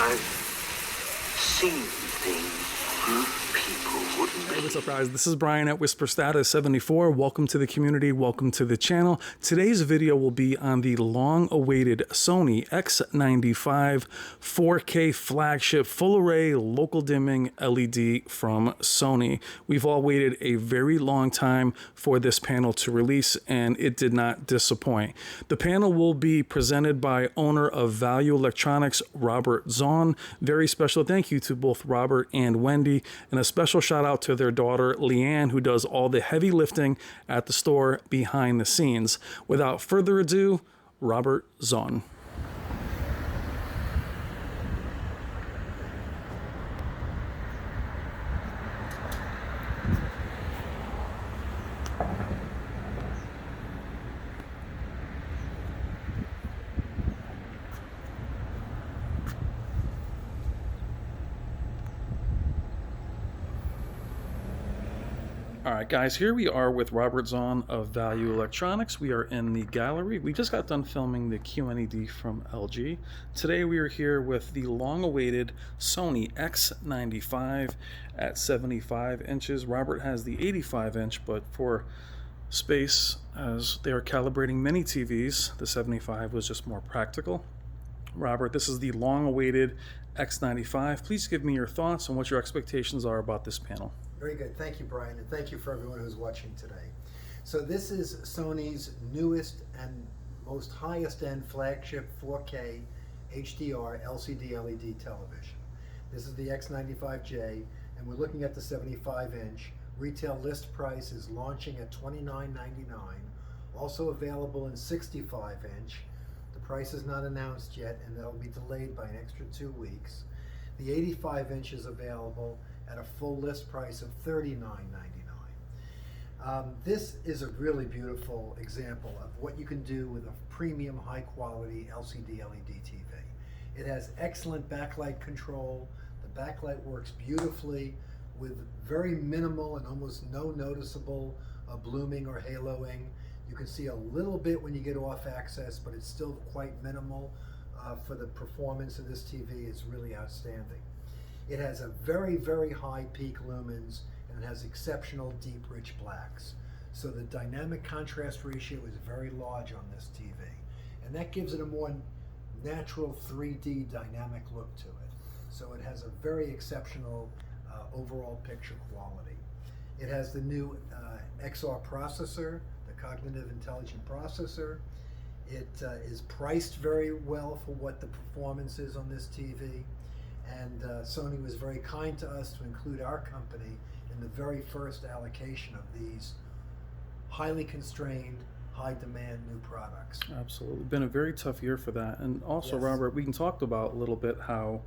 I've seen things you people wouldn't Hey, what's up, believe. guys? This is Brian at Whisper Status 74. Welcome to the community. Welcome to the channel. Today's video will be on the long-awaited Sony X95 4K flagship full array local dimming LED from Sony. We've all waited a very long time for this panel to release, and it did not disappoint. The panel will be presented by owner of Value Electronics, Robert Zohn. Very special thank you to both Robert and Wendy, and a special shout out to their daughter Leanne, who does all the heavy lifting at the store behind the scenes. Without further ado, Robert Zohn. All right, guys, here we are with Robert Zohn of Value Electronics. We are in the gallery. We just got done filming the QNED from LG. Today we are here with the long-awaited Sony X95 at 75 inches. Robert has the 85-inch, but for space, as they are calibrating many TVs, the 75 was just more practical. Robert, this is the long-awaited X95. Please give me your thoughts on what your expectations are about this panel. Very good. Thank you, Brian, and thank you for everyone who's watching today. So this is Sony's newest and most highest-end flagship 4K HDR LCD LED television. This is the X95J, and we're looking at the 75-inch. Retail list price is launching at $29.99, also available in 65-inch. The price is not announced yet, and that'll be delayed by an extra 2 weeks. The 85-inch is available at a full list price of $39.99. This is a really beautiful example of what you can do with a premium high-quality LCD LED TV. It has excellent backlight control. The backlight works beautifully with very minimal and almost no noticeable blooming or haloing. You can see a little bit when you get off axis, but it's still quite minimal. For the performance of this TV, it's really outstanding. It has a very, very high peak lumens, and it has exceptional deep, rich blacks. So the dynamic contrast ratio is very large on this TV, and that gives it a more natural 3D dynamic look to it. So it has a very exceptional overall picture quality. It has the new XR processor, the cognitive intelligent processor. It is priced very well for what the performance is on this TV. And Sony was very kind to us to include our company in the very first allocation of these highly constrained, high demand new products. Absolutely. Been a very tough year for that. And also, Yes. Robert, we can talk about a little bit how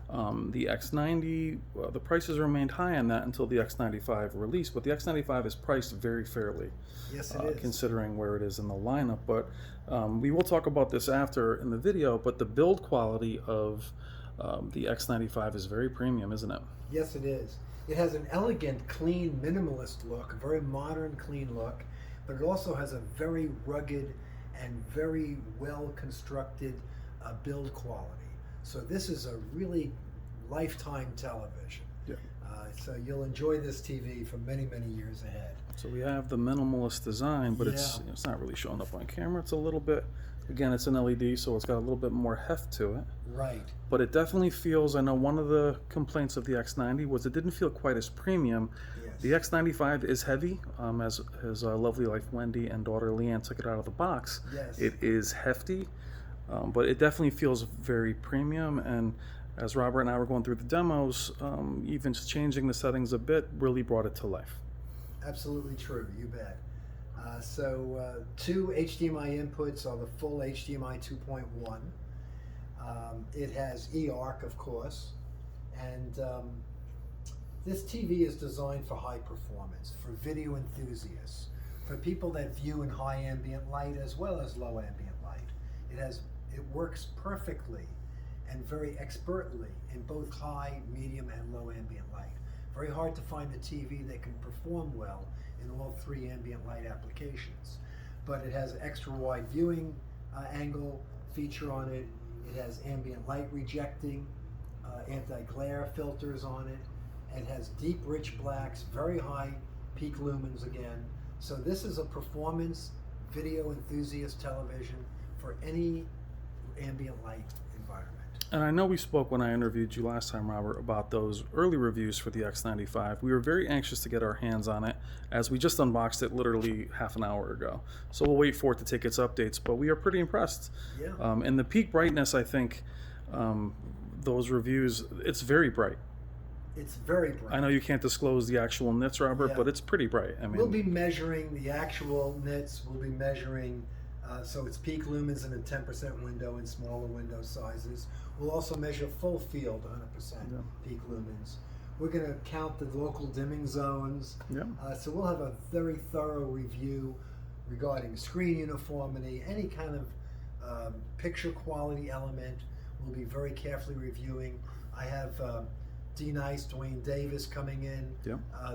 the X90, the prices remained high on that until the X95 release, but the X95 is priced very fairly. Yes, it is. Considering where it is in the lineup. But we will talk about this after in the video, but the build quality of the X95 is very premium, isn't it? Yes, it is. It has an elegant, clean, minimalist look, a very modern, clean look, but it also has a very rugged and very well-constructed build quality. So this is a really lifetime television. Yeah. So you'll enjoy this TV for many, many years ahead. So we have the minimalist design, but Yeah. it's not really showing up on camera. It's a little bit, again, it's an LED, so it's got a little bit more heft to it. Right. But it definitely feels, I know one of the complaints of the X90 was it didn't feel quite as premium. Yes. The X95 is heavy, as his lovely wife Wendy and daughter Leanne took it out of the box. Yes. It is hefty, but it definitely feels very premium. And as Robert and I were going through the demos, even just changing the settings a bit really brought it to life. Absolutely true, you bet. Two HDMI inputs are the full HDMI 2.1. It has eARC, of course, and this TV is designed for high performance, for video enthusiasts, for people that view in high ambient light as well as low ambient light. It works perfectly and very expertly in both high, medium, and low ambient light. Very hard to find a TV that can perform well in all three ambient light applications. But it has an extra wide viewing angle feature on it. It has ambient light rejecting anti-glare filters on it. It has deep, rich blacks, very high peak lumens again. So this is a performance video enthusiast television for any ambient light environment. And I know we spoke when I interviewed you last time, Robert, about those early reviews for the X95. We were very anxious to get our hands on it, as we just unboxed it literally half an hour ago. So we'll wait for it to take its updates, but we are pretty impressed. Yeah. And the peak brightness, I think, those reviews, it's very bright. It's very bright. I know you can't disclose the actual nits, Robert, Yeah. but it's pretty bright. I mean, we'll be measuring the actual nits. We'll be measuring, so it's peak lumens in a 10% window in smaller window sizes. We'll also measure full field, 100% peak lumens. We're going to count the local dimming zones. Yeah. So we'll have a very thorough review regarding screen uniformity, any kind of picture quality element. We'll be very carefully reviewing. I have D-Nice, Dwayne Davis coming in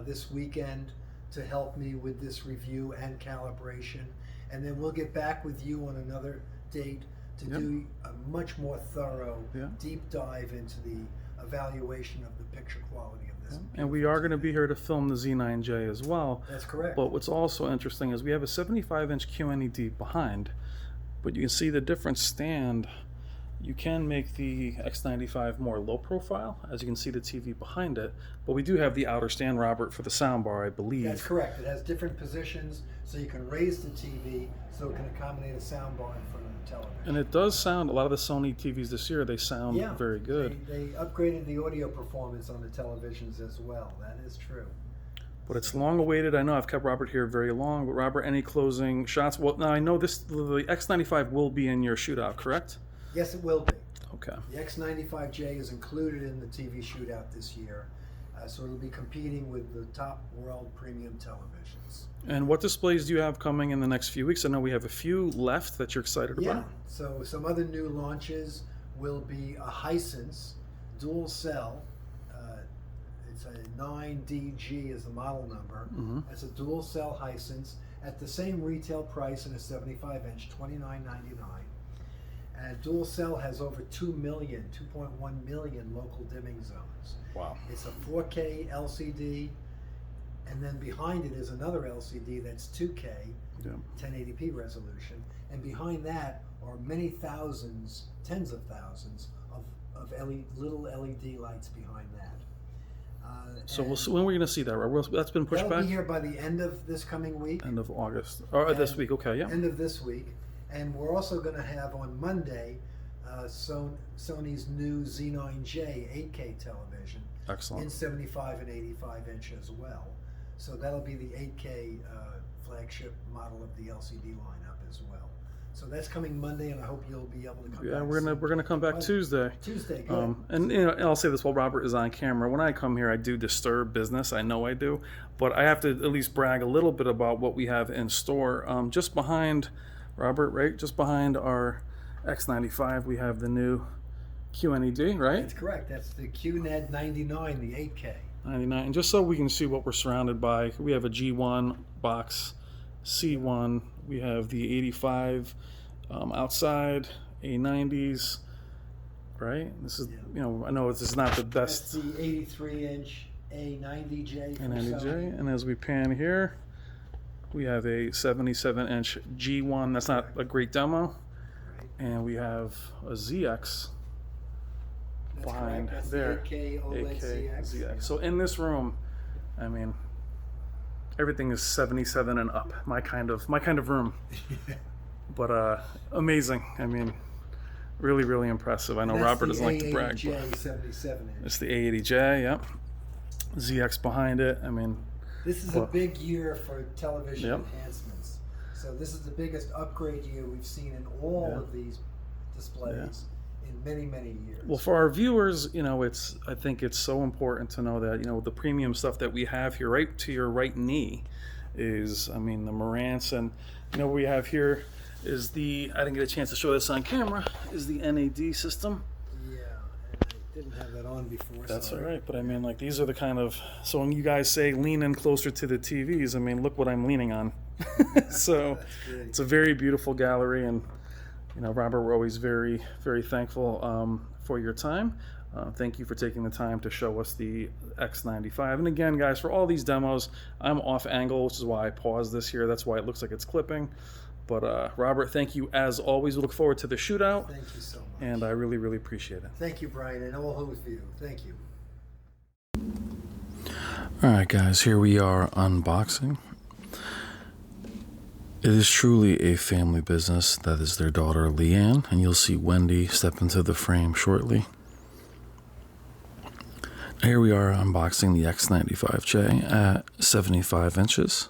this weekend to help me with this review and calibration. And then we'll get back with you on another date to do a much more thorough deep dive into the evaluation of the picture quality of this. And we are going to be here to film the Z9J as well. That's correct. But what's also interesting is we have a 75-inch QNED behind, but you can see the different stand. You can make the X95 more low profile, as you can see the TV behind it, but we do have the outer stand, Robert, for the soundbar, I believe. That's correct. It has different positions, so you can raise the TV so it can accommodate a soundbar in front of the television. And it does sound, a lot of the Sony TVs this year, they sound very good. They upgraded the audio performance on the televisions as well. That is true. But it's long awaited. I know I've kept Robert here very long, but Robert, any closing shots? Well, now I know the X95 will be in your shootout, correct? Yes, it will be. Okay. The X95J is included in the TV shootout this year, so it'll be competing with the top world premium televisions. And what displays do you have coming in the next few weeks? I know we have a few left that you're excited about. Yeah, so some other new launches will be a Hisense dual cell. It's a 9DG is the model number. It's a dual cell Hisense at the same retail price in a 75-inch, $29.99. And dual cell has over 2.1 million local dimming zones. Wow. It's a 4K LCD, and then behind it is another LCD that's 2K, 1080p resolution, and behind that are many thousands, tens of thousands of little LED lights behind that. So when are we going to see that? Right? That's been pushed back? That'll be here by the end of this coming week. End of August. Or this week, okay, yeah. End of this week. And we're also going to have on Monday Sony's new Z9J 8K television. Excellent. In 75 and 85 inch as well. So that'll be the 8K flagship model of the LCD lineup as well. So that's coming Monday, and I hope you'll be able to come back. Yeah, we're gonna come back Tuesday. Tuesday, good. And you know, I'll say this while Robert is on camera. When I come here, I do disturb business. I know I do, but I have to at least brag a little bit about what we have in store. Just behind Robert, right? Just behind our X95, we have the new QNED, right? That's correct. That's the QNED 99, the 8K. 99. And just so we can see what we're surrounded by, we have a G1 box, C1. We have the 85 outside, A90s, right? This is, you know, I know this is not the best. That's the 83-inch A90J. A90J, and as we pan here, we have a 77-inch G1. That's not a great demo. And we have a ZX behind there. The 8K OLED ZX. So in this room, I mean, everything is 77 and up. My kind of room. But amazing. I mean, really, really impressive. I know Robert doesn't like to brag. A80J 77 inch. It's the A80J. Yep. ZX behind it. I mean. This is a big year for television enhancements. So this is the biggest upgrade year we've seen in all of these displays in many, many years. Well, for our viewers, you know, I think it's so important to know that, you know, the premium stuff that we have here, right to your right knee, is, I mean, the Marantz, and you know, what we have here is the, I didn't get a chance to show this on camera, is the NAD system. Didn't have that on before. That's all right, but I mean, like, these are the kind of, so when you guys say lean in closer to the TVs, I mean, look what I'm leaning on. So it's a very beautiful gallery, and you know, Robert, we're always very, very thankful for your time. Thank you for taking the time to show us the X95. And again, guys, for all these demos, I'm off angle, which is why I paused this here. That's why it looks like it's clipping. But Robert, thank you as always. We look forward to the shootout. Thank you so much. And I really, really appreciate it. Thank you, Brian, and all of you. Thank you. All right, guys, here we are unboxing. It is truly a family business. That is their daughter, Leanne, and you'll see Wendy step into the frame shortly. Here we are unboxing the X95J at 75 inches.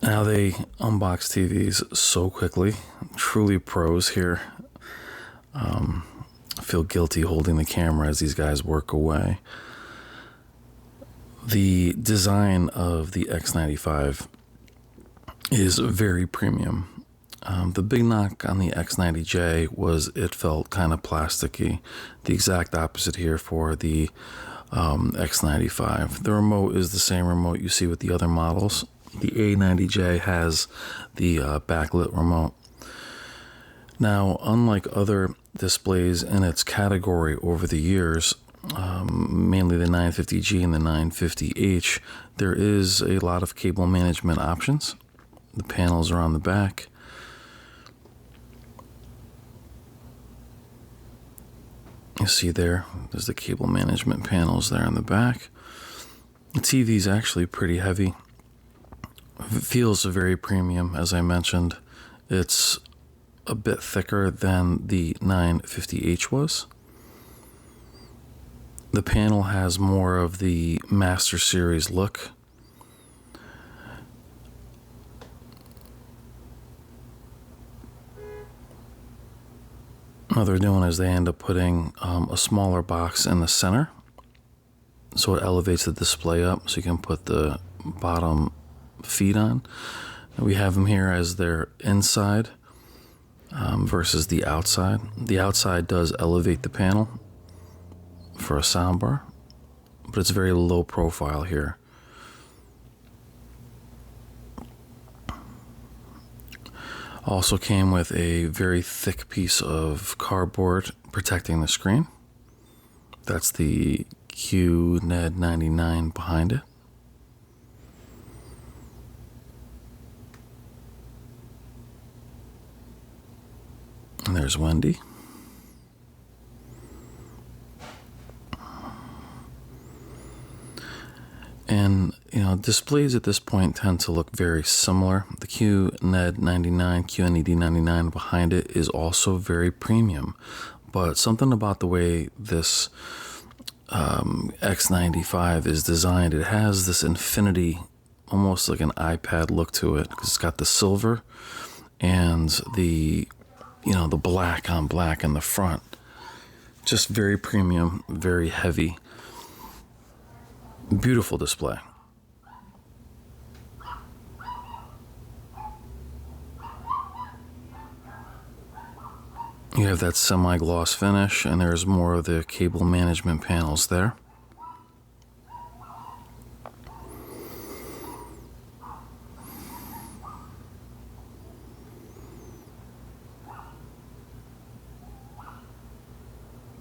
Now they unbox TVs so quickly, truly pros here. I feel guilty holding the camera as these guys work away. The design of the X95 is very premium. The big knock on the X90J was it felt kind of plasticky. The exact opposite here for the X95. The remote is the same remote you see with the other models. The A90J has the backlit remote. Now, unlike other displays in its category over the years, mainly the 950G and the 950H, there is a lot of cable management options. The panels are on the back. You see there's the cable management panels there on the back. The TV is actually pretty heavy. It feels very premium, as I mentioned. It's a bit thicker than the 950H was. The panel has more of the Master Series look. What they're doing is they end up putting a smaller box in the center, so it elevates the display up so you can put the bottom feet on. And we have them here as their inside versus the outside. The outside does elevate the panel for a soundbar, but it's very low profile here. Also came with a very thick piece of cardboard protecting the screen. That's the QNED99 behind it. And there's Wendy. And, you know, displays at this point tend to look very similar. The QNED99, QNED99 behind it is also very premium. But something about the way this X95 is designed, it has this infinity, almost like an iPad look to it. Because it's got the silver and the, you know, the black on black in the front. Just very premium, very heavy. Beautiful display. You have that semi-gloss finish, and there's more of the cable management panels there.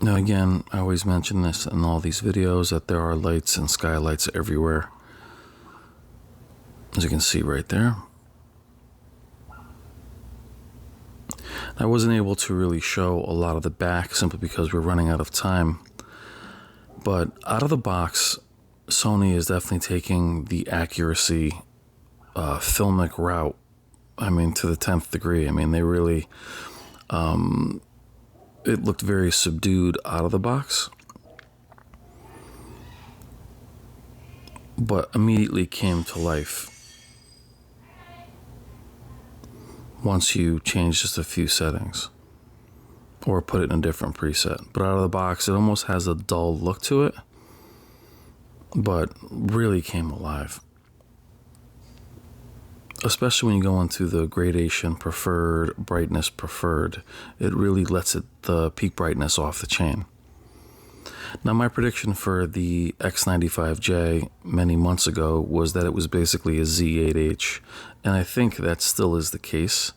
Now again, I always mention this in all these videos that there are lights and skylights everywhere. As you can see right there. I wasn't able to really show a lot of the back simply because we're running out of time. But out of the box, Sony is definitely taking the accuracy filmic route. I mean, to the 10th degree. I mean, they really... it looked very subdued out of the box, but immediately came to life once you change just a few settings or put it in a different preset. But out of the box, it almost has a dull look to it, but really came alive. Especially when you go into the gradation preferred, brightness preferred, it really lets the peak brightness off the chain. Now, my prediction for the X95J many months ago was that it was basically a Z8H, and I think that still is the case.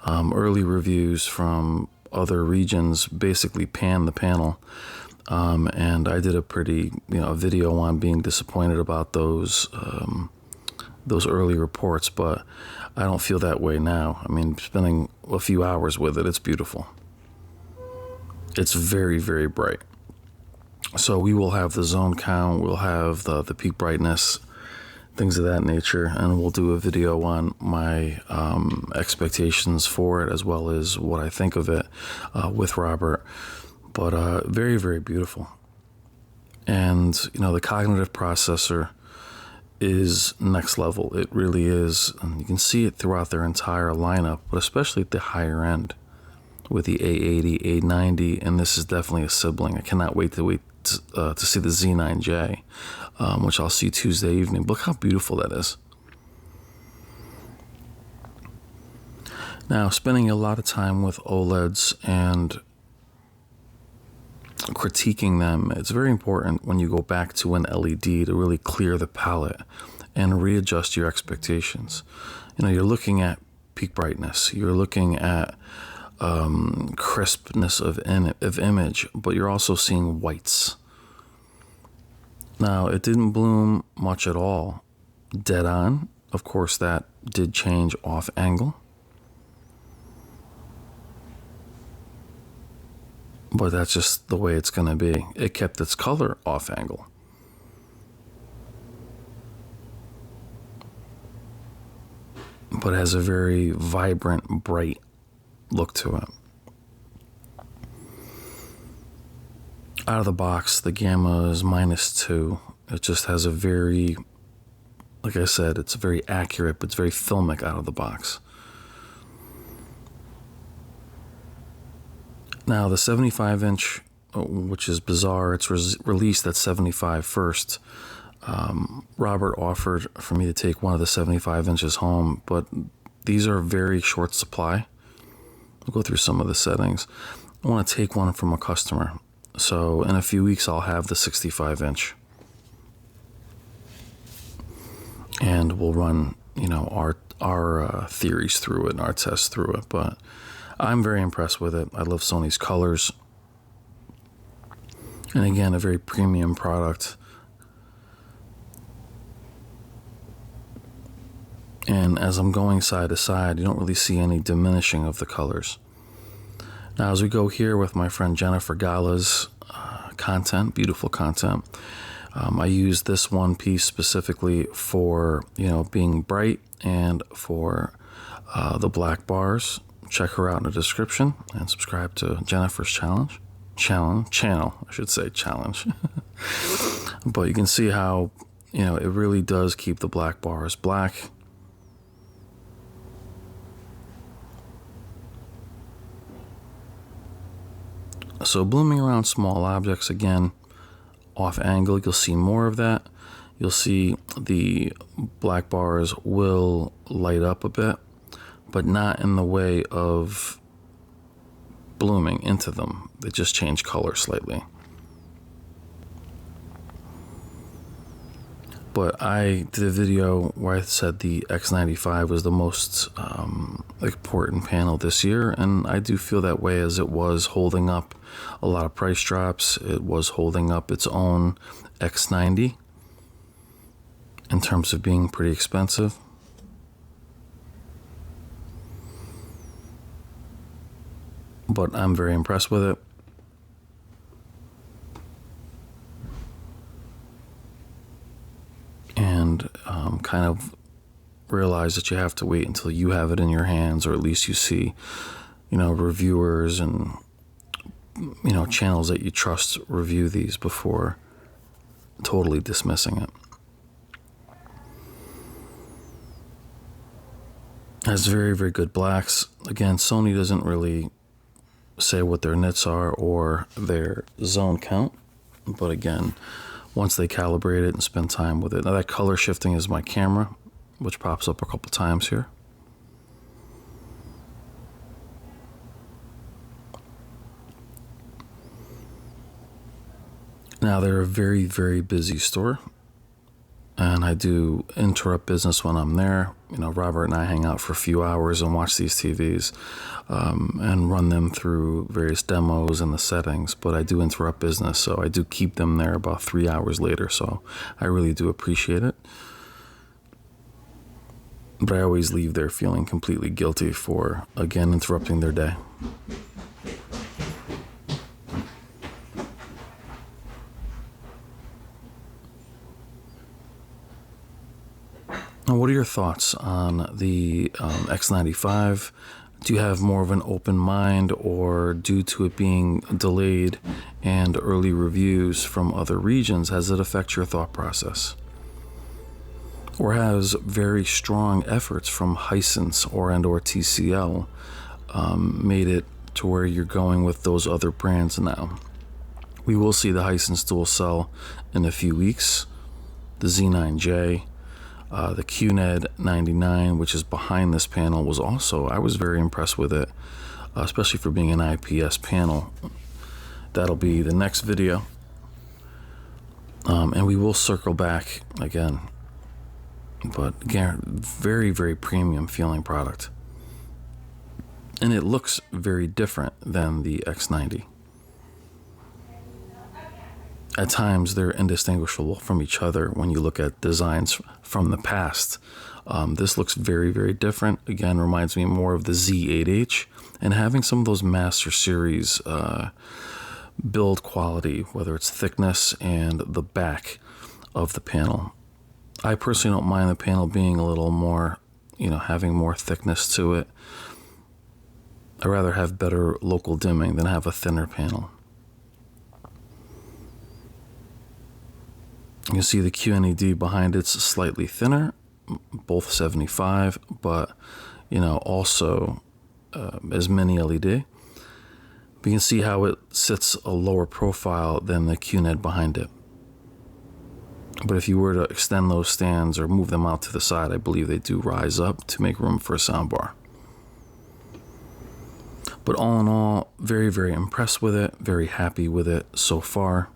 Early reviews from other regions basically panned the panel, and I did a pretty, video on being disappointed about those early reports, but I don't feel that way now. I mean, spending a few hours with it, it's beautiful. It's very, very bright. So we will have the zone count, we'll have the peak brightness, things of that nature, and we'll do a video on my expectations for it as well as what I think of it with Robert. But very, very beautiful. And, the cognitive processor is next level. It really is. And you can see it throughout their entire lineup, but especially at the higher end with the A80, A90, and this is definitely a sibling. I cannot wait to see the Z9J, which I'll see Tuesday evening. Look how beautiful that is. Now, spending a lot of time with OLEDs and critiquing them, it's very important when you go back to an LED to really clear the palette and readjust your expectations. You're looking at peak brightness, you're looking at crispness of image, but you're also seeing whites. Now, it didn't bloom much at all dead on. Of course, that did change off angle, but that's just the way it's going to be. It kept its color off angle. But has a very vibrant, bright look to it. Out of the box, the gamma is -2. It just has a very, like I said, it's very accurate, but it's very filmic out of the box. Now, the 75-inch, which is bizarre, it's released at 75 first. Robert offered for me to take one of the 75 inches home, but these are very short supply. I'll go through some of the settings. I want to take one from a customer. So in a few weeks, I'll have the 65-inch. And we'll run, our theories through it and our tests through it. But I'm very impressed with it. I love Sony's colors. And again, a very premium product. And as I'm going side to side, you don't really see any diminishing of the colors. Now, as we go here with my friend Jennifer Gala's content, beautiful content, I use this one piece specifically for, being bright and for the black bars. Check her out in the description and subscribe to Jennifer's channel, I should say challenge. But you can see how, it really does keep the black bars black. So blooming around small objects, again, off angle, you'll see more of that. You'll see the black bars will light up a bit, but not in the way of blooming into them. They just change color slightly. But I did a video where I said the X95 was the most important panel this year, and I do feel that way, as it was holding up a lot of price drops. It was holding up its own X90 in terms of being pretty expensive. But I'm very impressed with it. And kind of realize that you have to wait until you have it in your hands, or at least you see, reviewers and, channels that you trust review these before totally dismissing it. Has very, very good blacks. Again, Sony doesn't really say what their nits are or their zone count, but again, once they calibrate it and spend time with it. Now, that color shifting is my camera, which pops up a couple times here. Now, they're a very, very busy store, and I do interrupt business when I'm there. You know, Robert and I hang out for a few hours and watch these TVs and run them through various demos and the settings, but I do interrupt business, so I do keep them there about 3 hours later, so I really do appreciate it. But I always leave there feeling completely guilty for, again, interrupting their day. Now, what are your thoughts on the X95? Do you have more of an open mind, or due to it being delayed and early reviews from other regions, has it affected your thought process? Or has very strong efforts from Hisense or TCL made it to where you're going with those other brands now? We will see the Hisense dual cell in a few weeks, the Z9J. The QNED 99, which is behind this panel, was also, I was very impressed with it, especially for being an IPS panel. That'll be the next video. And we will circle back again. But again, very, very premium feeling product. And it looks very different than the X90. At times, they're indistinguishable from each other when you look at designs from the past. This looks very, very different. Again, reminds me more of the Z8H, and having some of those Master Series build quality, whether it's thickness and the back of the panel. I personally don't mind the panel being a little more, having more thickness to it. I'd rather have better local dimming than have a thinner panel. You can see the QNED behind it's slightly thinner, both 75, but also as mini LED. But you can see how it sits a lower profile than the QNED behind it. But if you were to extend those stands or move them out to the side, I believe they do rise up to make room for a soundbar. But all in all, very, very impressed with it, very happy with it so far.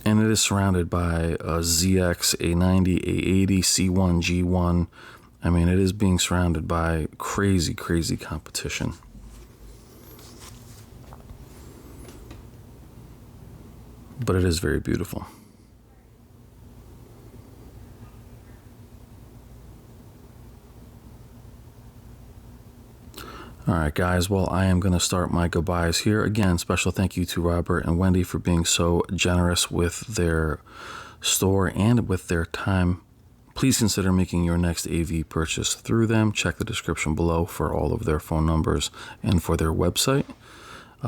And it is surrounded by a ZX, A90, A80, C1, G1. I mean, it is being surrounded by crazy, crazy competition. But it is very beautiful. All right, guys, well, I am going to start my goodbyes here. Again, special thank you to Robert and Wendy for being so generous with their store and with their time. Please consider making your next AV purchase through them. Check the description below for all of their phone numbers and for their website.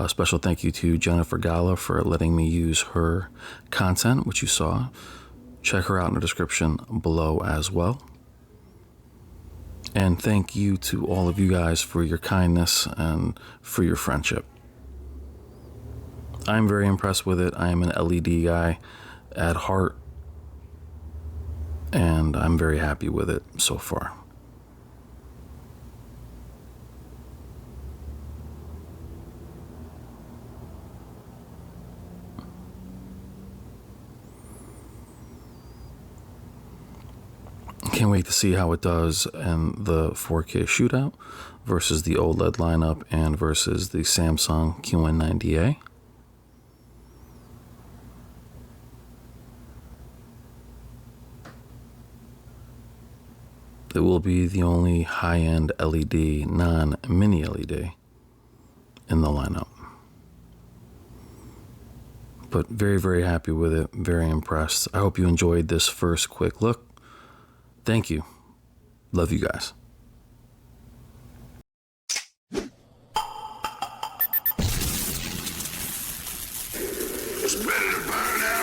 Special thank you to Jennifer Gala for letting me use her content, which you saw. Check her out in the description below as well. And thank you to all of you guys for your kindness and for your friendship. I'm very impressed with it. I am an LED guy at heart, and I'm very happy with it so far. Can't wait to see how it does in the 4K shootout versus the OLED lineup and versus the Samsung QN90A. It will be the only high-end LED, non-mini LED in the lineup. But very, very happy with it, very impressed. I hope you enjoyed this first quick look. Thank you. Love you guys. It's better to burn out